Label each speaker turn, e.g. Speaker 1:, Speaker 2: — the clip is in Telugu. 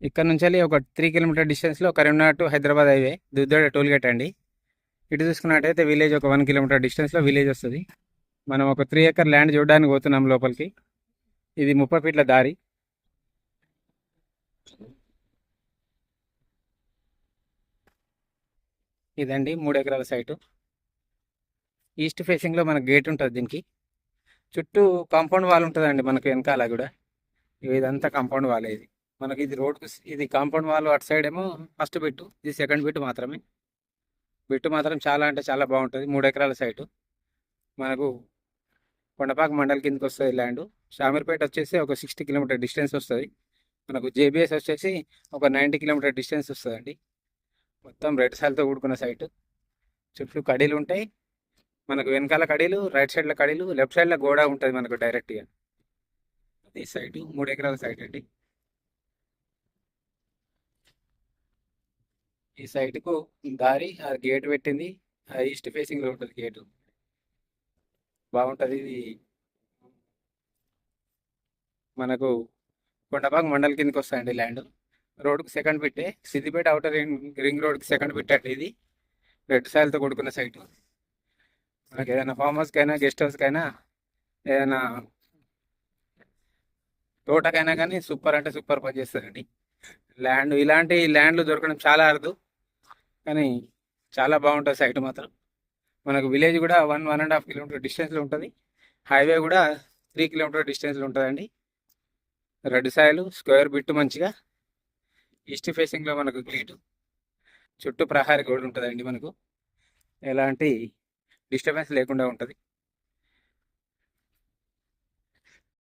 Speaker 1: ఇక్కడ నుంచి ఒక 3 కిలోమీటర్ డిస్టెన్స్లో Karimnagar to Hyderabad highway Duddoda toll gate అండి. ఇటు చూసుకున్నట్టయితే విలేజ్ ఒక 1 కిలోమీటర్ డిస్టెన్స్లో విలేజ్ వస్తుంది. మనం ఒక 3 ఎకర్ ల్యాండ్ చూడడానికి పోతున్నాం లోపలికి. ఇది 30 ఫీట్ల దారి. ఇదండి 3 ఎకరాల సైటు. ఈస్ట్ ఫేసింగ్లో మనకు గేట్ ఉంటుంది. దీనికి చుట్టూ కాంపౌండ్ వాల్ ఉంటుందండి మనకు వెనకాల కూడా. ఇదంతా కాంపౌండ్ వాల్. ఇది మనకి ఇది రోడ్కు ఇది కాంపౌండ్ వాల్. అటు సైడ్ ఏమో ఫస్ట్ బిట్టు, ఇది సెకండ్ బిట్టు మాత్రమే. బిట్టు మాత్రం చాలా అంటే చాలా బాగుంటుంది. 3 ఎకరాల సైటు మనకు కొండపాక మండల్ కిందకి వస్తుంది ల్యాండ్. షామీర్పేట వచ్చేసి ఒక 60 కిలోమీటర్ డిస్టెన్స్ వస్తుంది. మనకు జేబీఎస్ వచ్చేసి ఒక 90 కిలోమీటర్ డిస్టెన్స్ వస్తుందండి. మొత్తం రెడ్ సాయిల్తో కూడుకున్న సైటు. చుట్టూ కడీలు ఉంటాయి మనకు, వెనకాల కడీలు, రైట్ సైడ్లో కడీలు, లెఫ్ట్ సైడ్లో గోడ ఉంటుంది మనకు డైరెక్ట్గా. ఈ సైటు 3 ఎకరాల సైట్ అండి. ఈ సైట్కు దారి గేట్ పెట్టింది. ఈస్ట్ ఫేసింగ్లో ఉంటుంది గేటు. బాగుంటుంది. ఇది మనకు కొండపాక మండల్ కిందకి వస్తాయండి ల్యాండ్. రోడ్కు సెకండ్ బిట్టే, సిద్దిపేట అవుటర్ రింగ్ రోడ్కి సెకండ్ బిట్ అండి. ఇది రెడ్ సాయిల్తో కూడుకున్న సైటు. మనకి ఏదైనా ఫామ్ హౌస్కైనా, గెస్ట్ హౌస్కైనా, ఏదైనా తోటకైనా కానీ సూపర్ అంటే సూపర్ పనిచేస్తుందండి ల్యాండ్. ఇలాంటి ల్యాండ్లు దొరకడం చాలా అరుదు, కానీ చాలా బాగుంటుంది సైట్ మాత్రం. మనకు విలేజ్ కూడా 1-1.5 కిలోమీటర్ డిస్టెన్స్లో ఉంటుంది. హైవే కూడా 3 కిలోమీటర్ డిస్టెన్స్లో ఉంటుందండి. రెడ్ సాయిల్, స్క్వేర్ బిట్టు మంచిగా. ఈస్ట్ ఫేసింగ్లో మనకు గేటు, చుట్టూ ప్రహారీ గోడ ఉంటుందండి. మనకు ఎలాంటి డిస్టర్బెన్స్ లేకుండా ఉంటుంది.